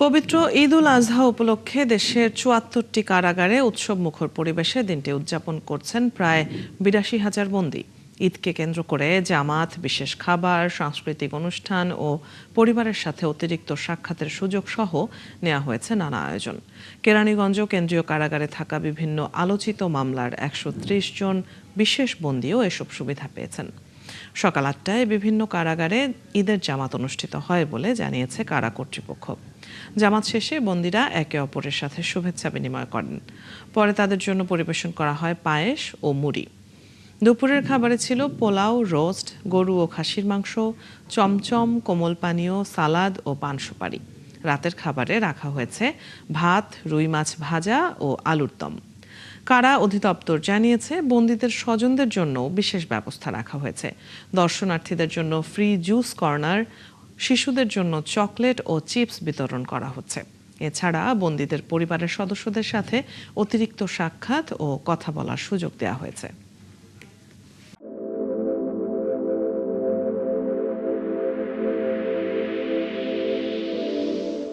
পবিত্র ঈদ উল আজহা উপলক্ষে দেশের ৭৪টি কারাগারে উৎসবমুখর পরিবেশে দিনটি উদযাপন করছেন প্রায় ৮২,০০০ বন্দী। ঈদকে কেন্দ্র করে জামাত, বিশেষ খাবার, সাংস্কৃতিক অনুষ্ঠান ও পরিবারের সাথে অতিরিক্ত সাক্ষাতের সুযোগ সহ নেওয়া হয়েছে নানা আয়োজন। কেরানীগঞ্জ কেন্দ্রীয় কারাগারে থাকা বিভিন্ন আলোচিত মামলার ১৩০ জন বিশেষ বন্দীও এসব সুবিধা পেয়েছেন। সকাল ৮টায় বিভিন্ন কারাগারে ঈদের জামাত অনুষ্ঠিত হয় বলে জানিয়েছে কারা কর্তৃপক্ষ। জামাত শেষে বন্দীরা একে অপরের সাথে শুভেচ্ছা বিনিময় করেন। পরে তাদের জন্য পরিবেশন করা হয় পায়েস ও মুড়ি। দুপুরের খাবারে ছিল পোলাও, রোস্ট, গরু ও খাসির মাংস, চমচম, কোমল পানীয়, সালাদ ও পান সুপারি। রাতের খাবারে রাখা হয়েছে ভাত, রুই মাছ ভাজা ও আলুর দম। কারা অধিদপ্তর জানিয়েছে, বন্দীদের স্বজনদের জন্য বিশেষ ব্যবস্থা রাখা হয়েছে। দর্শনার্থীদের জন্য ফ্রি জুস কর্নার, শিশুদের জন্য চকলেট ও চিপস বিতরণ করা হচ্ছে। এছাড়া বন্দীদের পরিবারের সদস্যদের সাথে অতিরিক্ত সাক্ষাৎ ও কথা বলার সুযোগ দেওয়া হয়েছে।